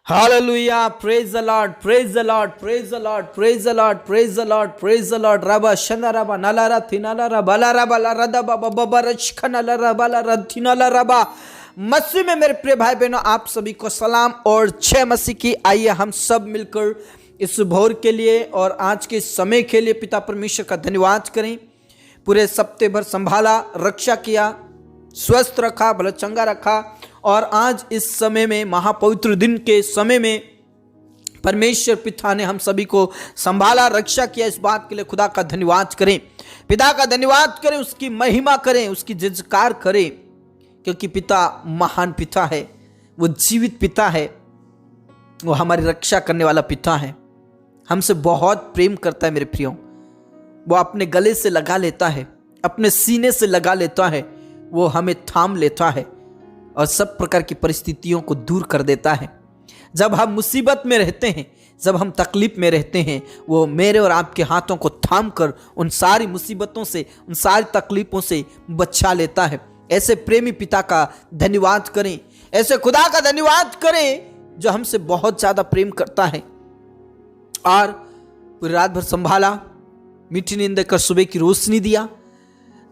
Hallelujah. Praise the Lord. Praise the Lord. Praise the Lord. Praise the Lord. Praise the Lord. Praise the Lord. Rabba shana rabba nalara thinala rabba la rabba la rada baba baba rachkana la rabba la radhinala rabba। मसीह में मेरे प्रिय भाई बहनों, आप सभी को सलाम और जय मसीह की। आइए हम सब मिलकर इस भोर के लिए और आज के समय के लिए पिता परमेश्वर का धन्यवाद करें। पूरे सप्ताह भर संभाला, रक्षा किया, स्वस्थ रखा, भला चंगा रखा और आज इस समय में महापवित्र दिन के समय में परमेश्वर पिता ने हम सभी को संभाला, रक्षा किया। इस बात के लिए खुदा का धन्यवाद करें, पिता का धन्यवाद करें, उसकी महिमा करें, उसकी जयकार करें, क्योंकि पिता महान पिता है, वो जीवित पिता है, वो हमारी रक्षा करने वाला पिता है, हमसे बहुत प्रेम करता है। मेरे प्रियो, वो अपने गले से लगा लेता है, अपने सीने से लगा लेता है, वो हमें थाम लेता है और सब प्रकार की परिस्थितियों को दूर कर देता है। जब हम मुसीबत में रहते हैं, जब हम तकलीफ में रहते हैं, वो मेरे और आपके हाथों को थाम कर उन सारी मुसीबतों से, उन सारी तकलीफों से बचा लेता है। ऐसे प्रेमी पिता का धन्यवाद करें, ऐसे खुदा का धन्यवाद करें जो हमसे बहुत ज़्यादा प्रेम करता है। और पूरी रात भर संभाला, मीठी नींद देकर सुबह की रोशनी दिया।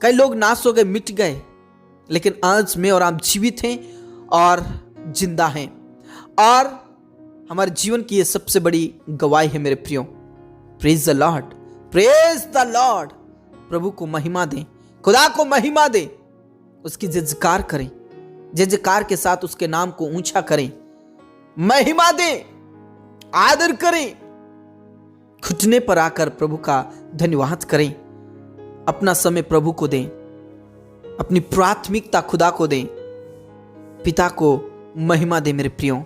कई लोग नाश हो गए, मिट गए, लेकिन आज मैं और आप जीवित हैं और जिंदा हैं और हमारे जीवन की ये सबसे बड़ी गवाही है। मेरे प्रियो, praise the lord, praise the lord. प्रभु को महिमा दें, खुदा को महिमा दें, उसकी जयकार करें, जयकार के साथ उसके नाम को ऊंचा करें, महिमा दें, आदर करें, घुटने पर आकर प्रभु का धन्यवाद करें, अपना समय प्रभु को दें, अपनी प्राथमिकता खुदा को दें, पिता को महिमा दें। मेरे प्रियो,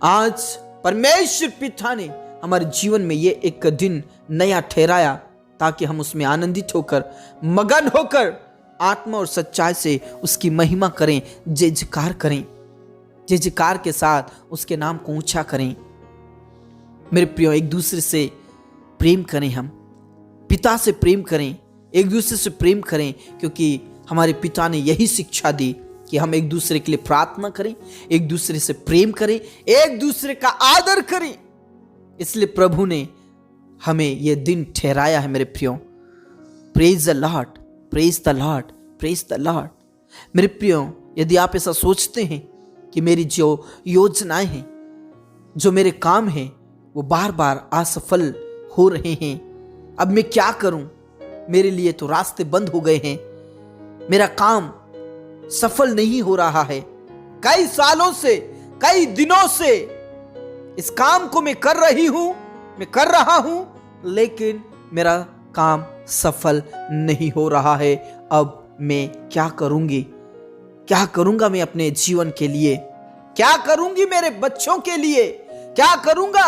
आज परमेश्वर पिता ने हमारे जीवन में ये एक दिन नया ठहराया ताकि हम उसमें आनंदित होकर, मगन होकर, आत्मा और सच्चाई से उसकी महिमा करें, जयकार करें, जयकार के साथ उसके नाम को ऊंचा करें। मेरे प्रियो, एक दूसरे से प्रेम करें, हम पिता से प्रेम करें, एक दूसरे से प्रेम करें, क्योंकि हमारे पिता ने यही शिक्षा दी कि हम एक दूसरे के लिए प्रार्थना करें, एक दूसरे से प्रेम करें, एक दूसरे का आदर करें। इसलिए प्रभु ने हमें यह दिन ठहराया है। मेरे प्रियो, praise the lord, praise the lord, praise the Lord. मेरे प्रियो, यदि आप ऐसा सोचते हैं कि मेरी जो योजनाएं हैं, जो मेरे काम हैं, वो बार बार असफल हो रहे हैं, अब मैं क्या करूं, मेरे लिए तो रास्ते बंद हो गए हैं, मेरा काम सफल नहीं हो रहा है, कई सालों से, कई दिनों से इस काम को मैं कर रही हूं, मैं कर रहा हूं, लेकिन मेरा काम सफल नहीं हो रहा है। अब मैं क्या करूंगी, क्या करूंगा मैं अपने जीवन के लिए, क्या करूंगी मेरे बच्चों के लिए, क्या करूंगा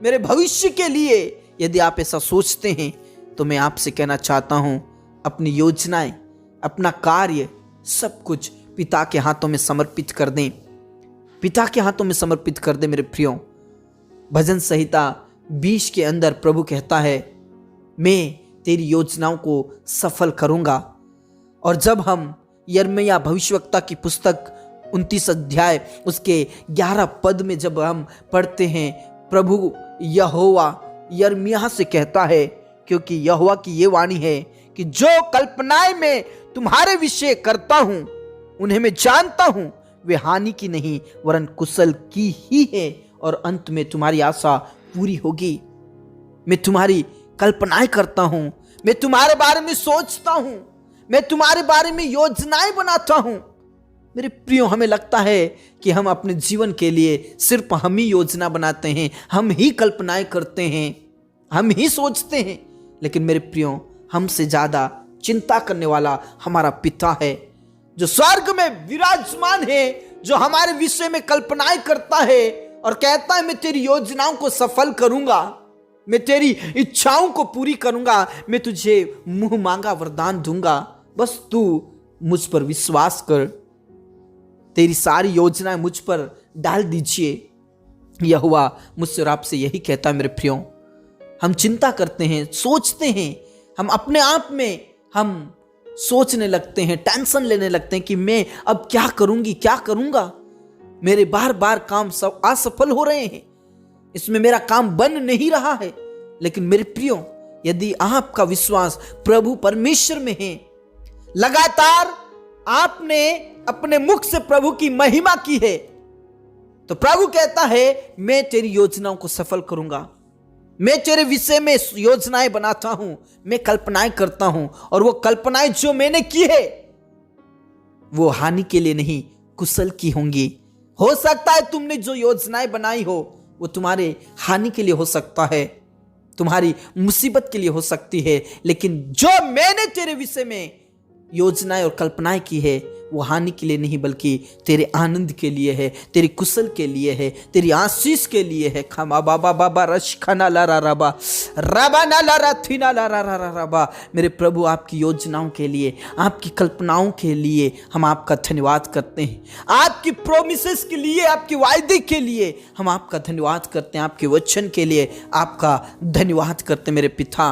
मेरे भविष्य के लिए? यदि आप ऐसा सोचते हैं तो मैं आपसे कहना चाहता हूं, अपनी योजनाएं, अपना कार्य, सब कुछ पिता के हाथों में समर्पित कर दें, पिता के हाथों में समर्पित कर दें। मेरे प्रियो, भजन संहिता 20 के अंदर प्रभु कहता है, मैं तेरी योजनाओं को सफल करूंगा। और जब हम यिर्मयाह भविष्यवक्ता की पुस्तक 29 अध्याय उसके 11 पद में जब हम पढ़ते हैं, प्रभु यहोवा यिर्मयाह से कहता है, क्योंकि यहोवा की ये वाणी है कि जो कल्पनाएं मैं तुम्हारे विषय करता हूं, उन्हें मैं जानता हूं, वे हानि की नहीं वरन कुशल की ही है, और अंत में तुम्हारी आशा पूरी होगी। मैं तुम्हारी कल्पनाएं करता हूं, मैं तुम्हारे बारे में सोचता हूं, मैं तुम्हारे बारे में योजनाएं बनाता हूं। मेरे प्रियो, हमें लगता है कि हम अपने जीवन के लिए सिर्फ हम ही योजना बनाते हैं, हम ही कल्पनाएं करते हैं, हम ही सोचते हैं, लेकिन मेरे प्रियो, हमसे ज्यादा चिंता करने वाला हमारा पिता है, जो स्वर्ग में विराजमान है, जो हमारे विषय में कल्पनाएं करता है और कहता है, मैं तेरी योजनाओं को सफल करूंगा, मैं तेरी इच्छाओं को पूरी करूंगा, मैं तुझे मुंह मांगा वरदान दूंगा, बस तू मुझ पर विश्वास कर, तेरी सारी योजनाएं मुझ पर डाल दीजिए। यहोवा मुझसे और आपसे यही कहता है। मेरे प्रियो, हम चिंता करते हैं, सोचते हैं, हम अपने आप में हम सोचने लगते हैं, टेंशन लेने लगते हैं कि मैं अब क्या करूंगी, क्या करूंगा, मेरे बार बार काम सब असफल हो रहे हैं, इसमें मेरा काम बन नहीं रहा है। लेकिन मेरे प्रियो, यदि आपका विश्वास प्रभु परमेश्वर में है, लगातार आपने अपने मुख से प्रभु की महिमा की है, तो प्रभु कहता है मैं तेरी योजनाओं को सफल करूंगा। मैं तेरे विषय में योजनाएं बनाता हूं, मैं कल्पनाएं करता हूं, और वो कल्पनाएं जो मैंने की है वो हानि के लिए नहीं, कुशल की होंगी। हो सकता है तुमने जो योजनाएं बनाई हो वो तुम्हारे हानि के लिए हो सकता है, तुम्हारी मुसीबत के लिए हो सकती है, लेकिन जो मैंने तेरे विषय में योजनाएं और कल्पनाएं की है वो हानि के लिए नहीं बल्कि तेरे आनंद के लिए है, तेरी कुशल के लिए है, तेरी आशीष के लिए है। खमा बाबा बाबा रश खना ला रा रबा रबा ना ला रा थी ना ला रा रा रा रबा। मेरे प्रभु, आपकी योजनाओं के लिए, आपकी कल्पनाओं के लिए हम आपका धन्यवाद करते हैं। आपकी प्रोमिसेस के लिए, आपके वायदे के लिए हम आपका धन्यवाद करते हैं। आपके वचन के लिए आपका धन्यवाद करते हैं। मेरे पिता,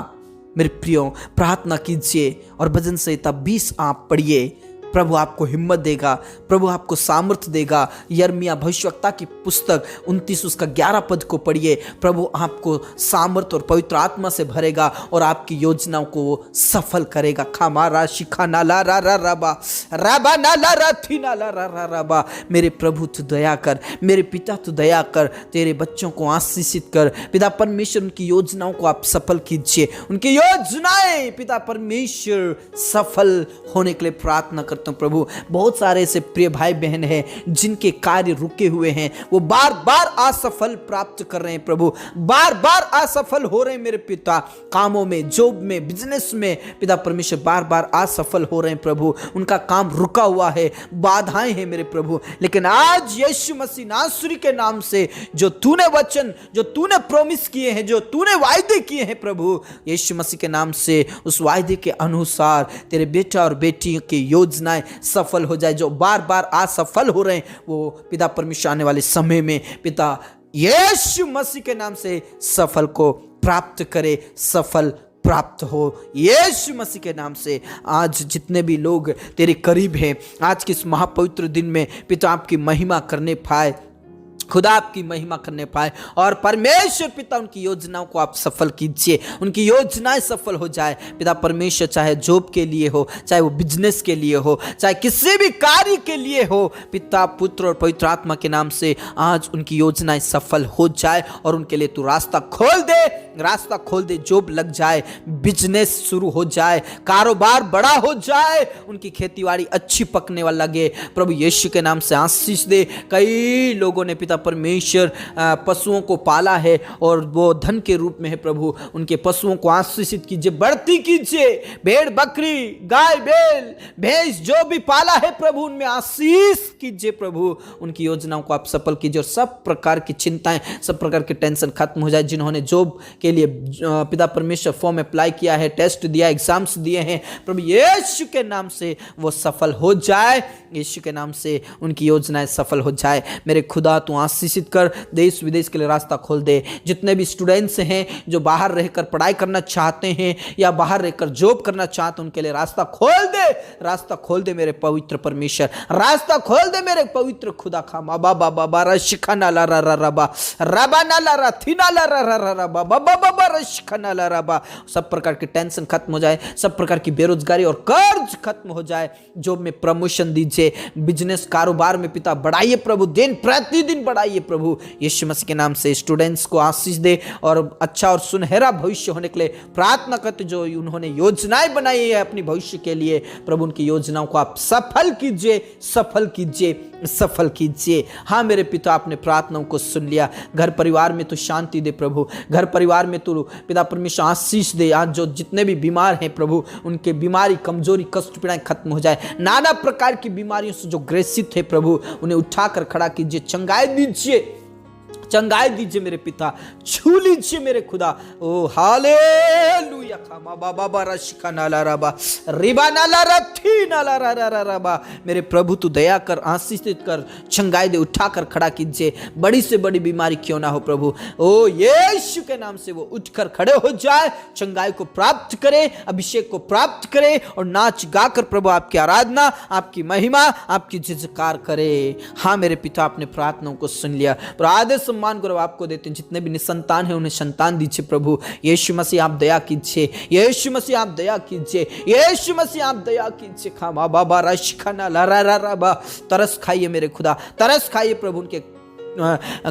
मेरे प्रियो, प्रार्थना कीजिए और भजन संहिता 20 आप पढ़िए। प्रभु आपको हिम्मत देगा, प्रभु आपको सामर्थ्य देगा। यिर्मयाह भविष्यवक्ता की पुस्तक 29 उसका 11 पद को पढ़िए। प्रभु आपको सामर्थ्य और पवित्र आत्मा से भरेगा और आपकी योजनाओं को वो सफल करेगा। खामारा शिखा नाला रा रा रबा रबा नाला रा थी नाला रा रा रबा। मेरे प्रभु तू दया कर, मेरे पिता तू दया कर, तेरे बच्चों को आशीषित कर। पिता परमेश्वर, उनकी योजनाओं को आप सफल कीजिए। उनकी योजनाएं पिता परमेश्वर सफल होने के लिए प्रार्थना करता हूं। प्रभु, बहुत सारे ऐसे प्रिय भाई बहन हैं जिनके कार्य रुके हुए हैं, वो बार बार असफल प्राप्त कर रहे हैं। प्रभु, बार बार असफल हो रहे हैं मेरे पिता, कामों में, जॉब में, बिजनेस में। पिता परमेश्वर बार बार असफल हो रहे हैं प्रभु, उनका काम रुका हुआ है, बाधाएं हैं मेरे प्रभु। लेकिन आज यीशु मसीह नासरी के नाम से जो तूने वचन, जो तूने प्रॉमिस किए हैं, जो तूने वायदे किए हैं प्रभु, यीशु मसीह के नाम से उस वायदे के अनुसार तेरे बेटा और बेटी की योजना सफल हो जाए। जो बार बार असफल हो रहे हैं वो पिता परमेश्वर आने वाले समय में पिता यीशु मसीह के नाम से सफल को प्राप्त करे, सफल प्राप्त हो यीशु मसीह के नाम से। आज जितने भी लोग तेरे करीब हैं, आज के इस महापवित्र दिन में पिता आपकी महिमा करने पाए, खुदा आपकी महिमा करने पाए, और परमेश्वर पिता उनकी योजनाओं को आप सफल कीजिए, उनकी योजनाएं सफल हो जाए। पिता परमेश्वर, चाहे जॉब के लिए हो, चाहे वो बिजनेस के लिए हो, चाहे किसी भी कार्य के लिए हो, पिता, पुत्र और पवित्र आत्मा के नाम से आज उनकी योजनाएं सफल हो जाए और उनके लिए तू रास्ता खोल दे, रास्ता खोल दे। जॉब लग जाए, बिजनेस शुरू हो जाए, कारोबार बड़ा हो जाए, उनकी खेतीबाड़ी अच्छी पकने वाला लगे। प्रभु यीशु के नाम से आशीष दे। कई लोगों ने पिता परमेश्वर पशुओं को पाला है और वो धन के रूप में है प्रभु, उनके पशुओं को आशीषित कीजिए, बढ़ती कीजिए। भेड़ बकरी, गाय बैल, भैंस जो भी पाला है प्रभु, उनमें आशीष कीजिए प्रभु। उनकी योजनाओं को आप सफल कीजिए और सब प्रकार की चिंताएं, सब प्रकार की टेंशन खत्म हो जाए। जिन्होंने जॉब के लिए पिता परमेश्वर फॉर्म अप्लाई किया है, टेस्ट दिया, एग्जाम्स दिए हैं, प्रभु यीशु के नाम से वो सफल हो जाए। यीशु के नाम से उनकी योजनाएं सफल हो जाए। मेरे खुदा तू आशीषित कर, देश विदेश के लिए रास्ता खोल दे। जितने भी स्टूडेंट्स हैं जो बाहर रहकर पढ़ाई करना चाहते हैं या बाहर रहकर जॉब करना चाहते हैं, उनके लिए रास्ता खोल दे, रास्ता खोल दे मेरे पवित्र परमेश्वर, रास्ता खोल दे मेरे पवित्र खुदा। खामा बाबा बाबा रशिखना ला रा रा रबा रबा ना ला रा थी ना ला रा रा रा रबा बाबा बाबा रशिखना ला रबा। सब प्रकार की टेंशन खत्म हो जाए, सब प्रकार की बेरोजगारी और कर्ज खत्म हो जाए। जॉब में प्रमोशन दीजिए, बिजनेस कारोबार में पिता बढ़ाइए प्रभु, दिन प्रतिदिन बढ़ाइए प्रभु यीशु मसीह के नाम से। स्टूडेंट्स को आशीष दे और अच्छा और सुनहरा भविष्य होने के लिए प्रार्थना करते। जो उन्होंने योजनाएं बनाई है अपनी भविष्य के लिए, प्रभु उनकी योजनाओं को आप सफल कीजिए, सफल कीजिए, सफल कीजिए। हाँ मेरे पिता, आपने प्रार्थनाओं को सुन लिया। घर परिवार में तो शांति दे प्रभु, घर परिवार में तो पिता परमेश्वर आशीष दे। आज जो जितने भी बीमार हैं प्रभु, उनके बीमारी, कमजोरी, कष्ट, पीड़ाएं खत्म हो जाए। नाना प्रकार की बीमारियों से जो ग्रसित है प्रभु, उन्हें उठाकर खड़ा कीजिए, चंगाई दीजिए, चंगाई दीजिए मेरे पिता, छू लीजिए मेरे खुदा। ओ हालेलुया। खामा बाबा बाराशिका नाला रबा रिबा नाला रथी नाला रबा। मेरे प्रभु तू दया कर, आशीषित कर, चंगाई दे, उठाकर खड़ा कीजिए। बड़ी से बड़ी बीमारी क्यों ना हो प्रभु, ओ यीशु के नाम से वो उठकर खड़े हो जाए, चंगाई को प्राप्त करे, अभिषेक को प्राप्त करे और नाच गाकर प्रभु आपकी आराधना, आपकी महिमा, आपकी जयकार करे। हाँ मेरे पिता, आपने प्रार्थनाओं को सुन लिया। आदर सम्मान गौरव आपको देते हैं। जितने भी निसंतान हैं उन्हें संतान दीजिए प्रभु। यीशु मसीह आप दया कीजिए, यीशु मसीह आप दया कीजिए, यीशु मसीह आप दया कीजिए। खामा बाबा रशखना ला तरस खाइए मेरे खुदा, तरस खाइए प्रभु। उनके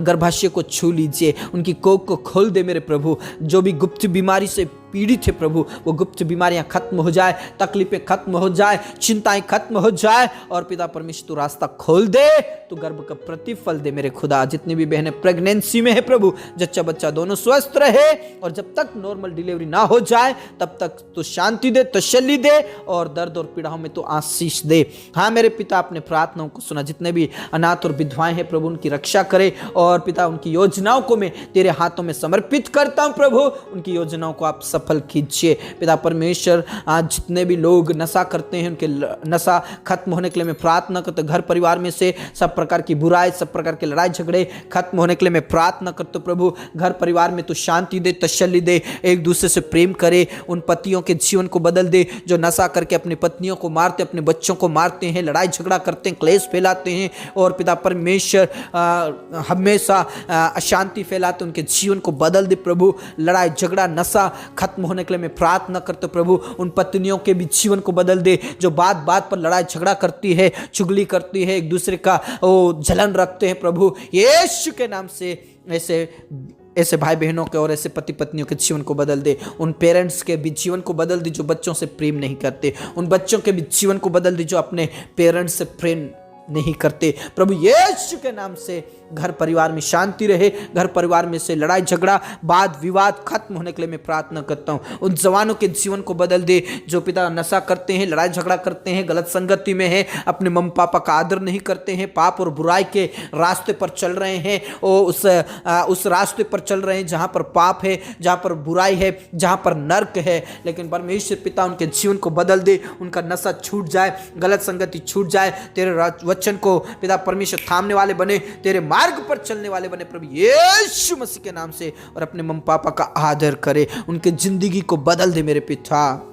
गर्भाशय को छू लीजिए, उनकी कोख को खोल दे मेरे प्रभु। जो भी गुप्त बीमारी से पीड़ित है प्रभु, वो गुप्त बीमारियां खत्म हो जाए, तकलीफें खत्म हो जाए, चिंताएं खत्म हो जाए और पिता परमेश्वर तू रास्ता खोल दे, तू गर्भ का प्रतिफल दे मेरे खुदा। जितनी भी बहनें प्रेगनेंसी में है प्रभु, जच्चा बच्चा दोनों स्वस्थ रहे और जब तक नॉर्मल डिलीवरी ना हो जाए तब तक तू शांति दे, तसल्ली दे और दर्द और पीड़ाओं में तू आशीष दे। हाँ मेरे पिता, अपने प्रार्थनाओं को सुना। जितने भी अनाथ और विधवाएं हैं प्रभु, उनकी रक्षा करे और पिता उनकी योजनाओं को मैं तेरे हाथों में समर्पित करता हूं प्रभु। उनकी योजनाओं को आप सफल कीजिए पिता परमेश्वर। आज जितने भी लोग नशा करते हैं, उनके नशा खत्म होने के लिए मैं प्रार्थना करता हूं। घर परिवार में से सब प्रकार की बुराई, सब प्रकार के लड़ाई झगड़े खत्म होने के लिए मैं प्रार्थना करता हूं प्रभु। घर परिवार में तू शांति दे, तसल्ली दे, एक दूसरे से प्रेम करे। उन पतियों के जीवन को बदल दे जो नशा करके अपनी पत्नियों को मारते, अपने बच्चों को मारते हैं, लड़ाई झगड़ा करते हैं, क्लेश फैलाते हैं और पिता परमेश्वर हमेशा अशांति फैलाते, उनके जीवन को बदल दे प्रभु। लड़ाई झगड़ा नशा खत्म होने के लिए मैं प्रार्थना करते प्रभु। उन पत्नियों के भी जीवन को बदल दे जो बात बात पर लड़ाई झगड़ा करती है, चुगली करती है, एक दूसरे का जलन रखते हैं प्रभु। यीशु के नाम से ऐसे भाई बहनों के और ऐसे पति पत्नियों के जीवन को बदल दे। उन पेरेंट्स के भी जीवन को बदल दे जो बच्चों से प्रेम नहीं करते। उन बच्चों के भी जीवन को बदल दे जो अपने पेरेंट्स से प्रेम नहीं करते प्रभु। यीशु के नाम से घर परिवार में शांति रहे, घर परिवार में से लड़ाई झगड़ा वाद विवाद खत्म होने के लिए मैं प्रार्थना करता हूँ। उन जवानों के जीवन को बदल दे जो पिता नशा करते हैं, लड़ाई झगड़ा करते हैं, गलत संगति में है, अपने मम्मी पापा का आदर नहीं करते हैं, पाप और बुराई के रास्ते पर चल रहे हैं, और उस रास्ते पर चल रहे हैं जहाँ पर पाप है, जहाँ पर बुराई है, जहाँ पर नर्क है। लेकिन परमेश्वर पिता उनके जीवन को बदल दे, उनका नशा छूट जाए, गलत संगति छूट जाए, तेरे वचन को पिता परमेश्वर थामने वाले बने, तेरे मार्ग पर चलने वाले बने प्रभु यीशु मसीह के नाम से। और अपने मम्मी पापा का आदर करे, उनके जिंदगी को बदल दे मेरे पिता।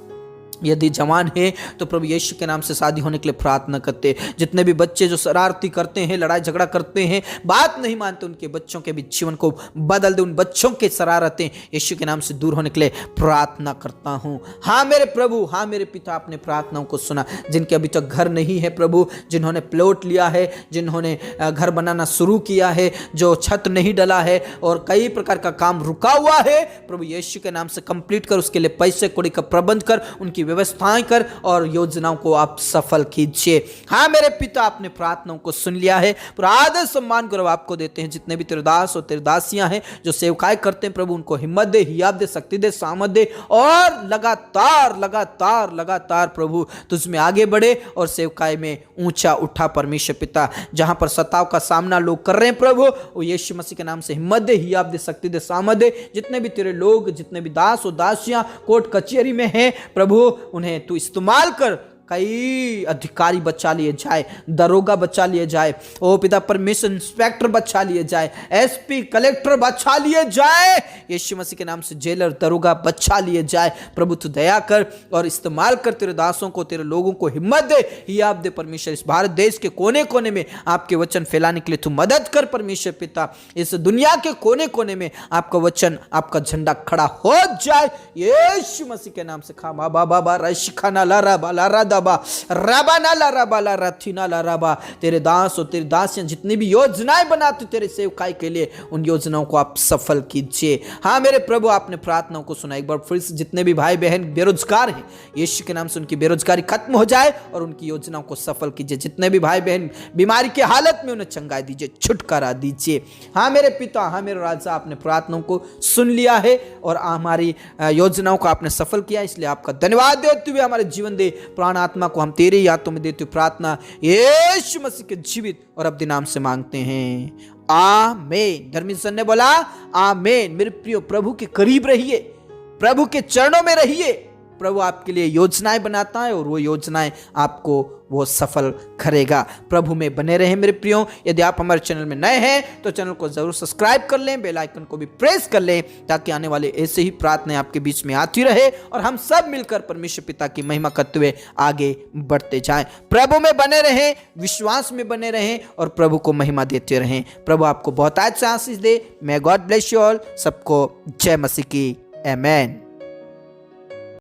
यदि जवान है तो प्रभु यीशु के नाम से शादी होने के लिए प्रार्थना करते। जितने भी बच्चे जो शरारती करते हैं, लड़ाई झगड़ा करते हैं, बात नहीं मानते, उनके बच्चों के भी जीवन को बदल दे। उन बच्चों के शरारतें यीशु के नाम से दूर होने के लिए प्रार्थना करता हूँ। हाँ मेरे प्रभु, हाँ मेरे पिता, अपने प्रार्थनाओं को सुना। जिनके अभी तक घर नहीं है प्रभु, जिन्होंने प्लॉट लिया है, जिन्होंने घर बनाना शुरू किया है, जो छत नहीं डला है और कई प्रकार का काम रुका हुआ है, प्रभु यीशु के नाम से कंप्लीट कर, उसके लिए पैसे कौड़ी का प्रबंध कर, उनकी व्यवस्थाएं कर और योजनाओं को आप सफल कीजिए। हाँ मेरे पिता, आपने प्रार्थनाओं को सुन लिया है। पूरा आदर सम्मान गौरव आपको देते हैं। जितने भी तेरे दास और तेरे दासियां हैं जो सेवकाई करते हैं प्रभु, उनको हिम्मत दे, हियाब दे, शक्ति दे, सामर्थ दे और लगातार लगातार लगातार प्रभु तुझ में आगे बढ़े और सेवकाई में ऊंचा उठा परमेश्वर पिता। जहां पर सताव का सामना लोग कर रहे हैं प्रभु, वो यीशु मसीह के नाम से हिम्मत दे, हियाब दे, शक्ति दे, सामर्थ दे। जितने भी तेरे लोग, जितने भी दास और दासियां कोर्ट कचहरी में हैं प्रभु, उन्हें तू इस्तेमाल कर। कई अधिकारी बचा लिए जाए, दरोगा बचा लिए जाए, ओ पिता परमेश्वर, इंस्पेक्टर बचा लिए जाए, एसपी कलेक्टर बचा लिए जाए, यीशु मसीह के नाम से जेलर दरोगा बचा लिए जाए। प्रभु तू दया कर और इस्तेमाल कर। तेरे दासों को, तेरे लोगों को हिम्मत दे, हियाब दे परमेश्वर। इस भारत देश के कोने कोने में आपके वचन फैलाने के लिए तू मदद कर परमेश्वर पिता। इस दुनिया के कोने कोने में आपका वचन, आपका झंडा खड़ा हो जाए यीशु मसीह के नाम से। खा बाबा बाबा रशिखाना लारा बाला रादा रबा नाला रबा ला रथिना ला रबा। तेरे दास और तेरी दासियां जितनी भी योजनाएं बनाते तेरे सेवकाई के लिए, उन योजनाओं को आप सफल कीजिए। हाँ मेरे प्रभु, आपने प्रार्थनाओं को सुना। एक बार फिर से जितने भी भाई बहन बेरोजगार हैं, यीशु के नाम से उनकी बेरोजगारी खत्म हो जाए और उनकी योजनाओं को सफल कीजिए। जितने भी भाई बहन बीमारी की हालत में, उन्हें चंगाई दीजिए, छुटकारा दीजिए। हाँ मेरे पिता, हाँ मेरे राजा, आपने प्रार्थनाओं को सुन लिया है और हमारी योजनाओं को आपने सफल किया, इसलिए आपका धन्यवाद देते हुए हमारे जीवन दे। प्राण आत्मा को हम तेरे हाथों में देते हुए प्रार्थना यीशु मसीह के जीवित और अपने नाम से मांगते हैं, आमीन। धर्मी सन ने बोला आमीन। मेरे प्रियो, प्रभु के करीब रहिए, प्रभु के चरणों में रहिए। प्रभु आपके लिए योजनाएं बनाता है और वो योजनाएं आपको वो सफल करेगा। प्रभु में बने रहें मेरे प्रियो। यदि आप हमारे चैनल में नए हैं तो चैनल को जरूर सब्सक्राइब कर लें, बेल आइकन को भी प्रेस कर लें, ताकि आने वाले ऐसे ही प्रार्थनाएं आपके बीच में आती रहे और हम सब मिलकर परमेश्वर पिता की महिमा करते हुए आगे बढ़ते जाएं। प्रभु में बने रहें, विश्वास में बने रहें और प्रभु को महिमा देते रहें। प्रभु आपको बहुत अच्छा आशीष दे। May God bless you all. सबको जय मसीह की। आमीन।